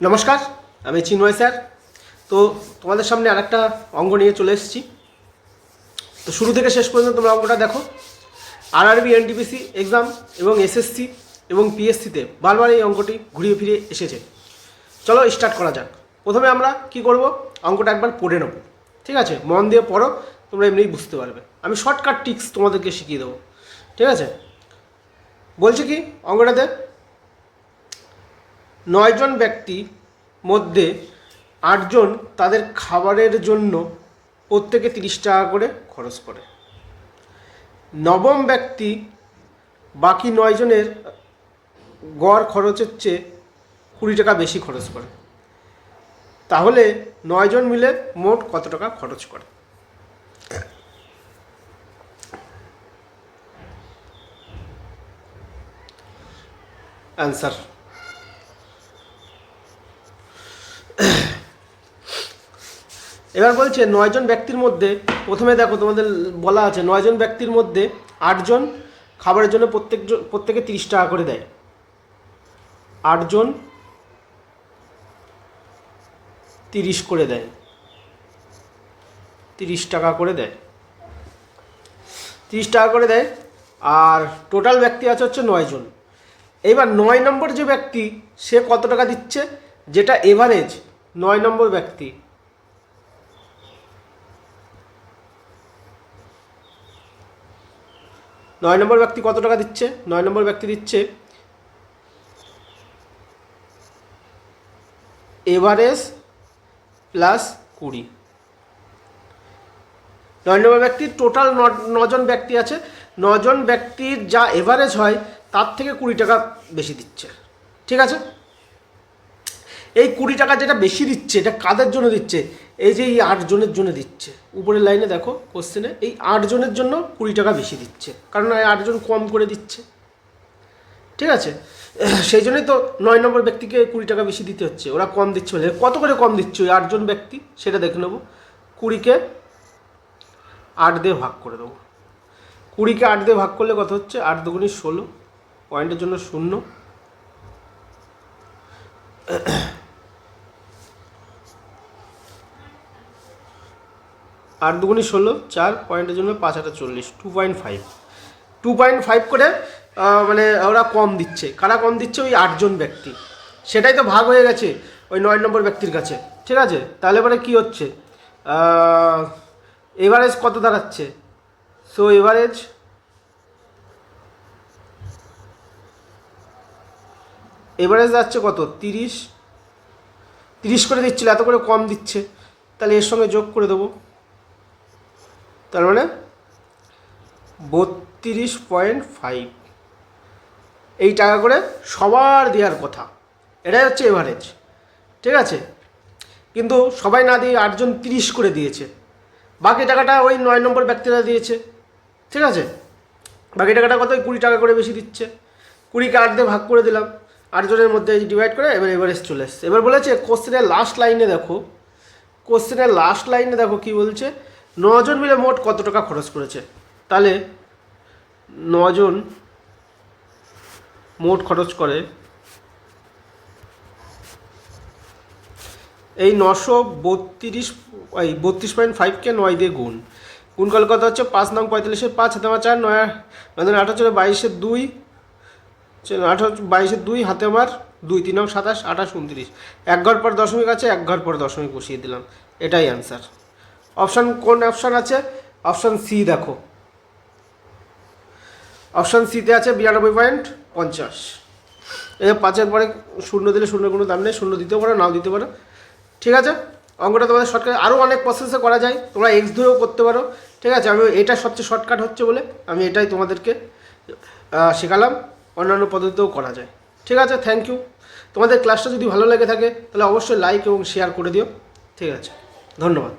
নমস্কার, আমি চিন্ময় স্যার। তো তোমাদের সামনে আরেকটা অঙ্ক নিয়ে চলে এসেছি। তো শুরু থেকে শেষ পর্যন্ত তোমরা অঙ্কটা দেখো। আরআরবি, এনটিপিসি এক্সাম এবং এসএসসি এবং পিএসসিতে বারবার এই অঙ্কটি ঘুরিয়ে ফিরে এসেছে। চলো স্টার্ট করা যাক। প্রথমে আমরা কি করব, অঙ্কটা একবার পড়ে নেব। ঠিক আছে, মন দিয়ে পড়ো, তোমরা এমনিই বুঝতে পারবে। আমি শর্টকাট টিক্স তোমাদেরকে শিখিয়ে দেবো। ঠিক আছে, বলছি কি অঙ্কটাতে 9 জন ব্যক্তি মধ্যে 8 জন তাদের খাবারের জন্য প্রত্যেকে 30 টাকা করে খরচ করে। নবম ব্যক্তি বাকি 9 জনের গড় খরচের চেয়ে 20 টাকা বেশি খরচ করে। তাহলে 9 জন মিলে মোট কত টাকা খরচ করে? অ্যান্সার এবার বলছে 9 জন ব্যক্তির মধ্যে, প্রথমে দেখো তোমাদের বলা আছে 9 জন ব্যক্তির মধ্যে 8 জন খাবারের জন্য প্রত্যেকে 30 টাকা করে দেয়। 8 জন 30 করে দেয়, 30 টাকা করে দেয়, 30 টাকা করে দেয়। আর টোটাল ব্যক্তি আছে হচ্ছে 9 জন। এইবার 9 নম্বর যে ব্যক্তি সে কত টাকা দিচ্ছে, যেটা এভারেজ 9 নম্বর ব্যক্তি, নয় নম্বর ব্যক্তি কত টাকা দিচ্ছে? 9 নম্বর ব্যক্তি দিচ্ছে এভারেজ প্লাস 20। 9 নম্বর ব্যক্তির টোটাল 9 জন ব্যক্তি আছে, 9 জন ব্যক্তির যা এভারেজ হয় তার থেকে 20 টাকা বেশি দিচ্ছে। ঠিক আছে, এই 20 টাকা যেটা বেশি দিচ্ছে এটা কাদের জন্য দিচ্ছে? এই যে এই 8 জনের জন্য দিচ্ছে। উপরের লাইনে দেখো কোশ্চেনে এই 8 জনের জন্য 20 টাকা বেশি দিচ্ছে, কারণ এই 8 জন কম করে দিচ্ছে। ঠিক আছে, সেই জন্যই তো 9 নম্বর ব্যক্তিকে 20 টাকা বেশি দিতে হচ্ছে। ওরা কম দিচ্ছে বলে। কত করে কম দিচ্ছে ওই 8 জন ব্যক্তি সেটা দেখে নেবো। 20কে 8 দিয়ে ভাগ করে দেবো। 20কে 8 দিয়ে ভাগ করলে কত হচ্ছে? 8 দুগুণে 16, পয়েন্টের জন্য 0। 8 দুগুণে 16, 4, পয়েন্টের জন্য 5 8 40, 2.5 করে মানে ওরা কম দিচ্ছে। কারা কম দিচ্ছে? ওই 8 জন ব্যক্তি। সেটাই তো ভাগ হয়ে গেছে ওই 9 নম্বর ব্যক্তির কাছে। ঠিক আছে, তাহলে এবারে কী হচ্ছে? এভারেজ কত দাঁড়াচ্ছে? সো এভারেজ যাচ্ছে কত? 30 করে দিচ্ছিল, এত করে কম দিচ্ছে, তাহলে এর সঙ্গে যোগ করে দেবো। তার মানে 32.5 এই টাকা করে সবার দেওয়ার কথা। এটাই হচ্ছে এভারেজ। ঠিক আছে, কিন্তু সবাই না দিয়ে 8 জন 30 করে দিয়েছে। বাকি টাকাটা ওই 9 নম্বর ব্যক্তিরা দিয়েছে। ঠিক আছে, বাকি টাকাটা কত? 20 টাকা করে বেশি দিচ্ছে। 20কে 8 দিয়ে ভাগ করে দিলাম, 8 জনের মধ্যে ডিভাইড করে এবার এভারেজ চলে এসছে। এবার বলেছে কোশ্চেনের লাস্ট লাইনে দেখো, কী বলছে? 9 জন মিলে মোট কত টাকা খরচ করেছে। তাহলে 9 জন মোট খরচ করে এই 32.5কে 9 দিয়ে গুণ করলে কত হচ্ছে? 5 নং 45-এর 5 হাতে আমার 4, 9 8 হচ্ছে 22-এর 2, 22-এর 2 হাতে আমার 2, 3 নং 27, 28, 29, 1 ঘর পর দশমিক আছে, 1 ঘর পর দশমিক বসিয়ে দিলাম। এটাই অ্যান্সার। অপশান কোন অপশান আছে? অপশান সি দেখো, অপশান সিতে আছে 92.50। এই 5-এর পরে 0 দিলে 0-এর কোনো দাম নেই, 0 দিতেও পারো নাও দিতে পারো। ঠিক আছে, অঙ্কটা তোমাদের শর্টকাট আরও অনেক প্রসেসে করা যায়, তোমরা এক্স ধরেও করতে পারো। ঠিক আছে, আমি এটা সবচেয়ে শর্টকাট হচ্ছে বলে আমি এটাই তোমাদেরকে শেখালাম। অন্যান্য পদ্ধতিতেও করা যায়। ঠিক আছে, থ্যাংক ইউ। তোমাদের ক্লাসটা যদি ভালো লেগে থাকে তাহলে অবশ্যই লাইক এবং শেয়ার করে দিও। ঠিক আছে, ধন্যবাদ।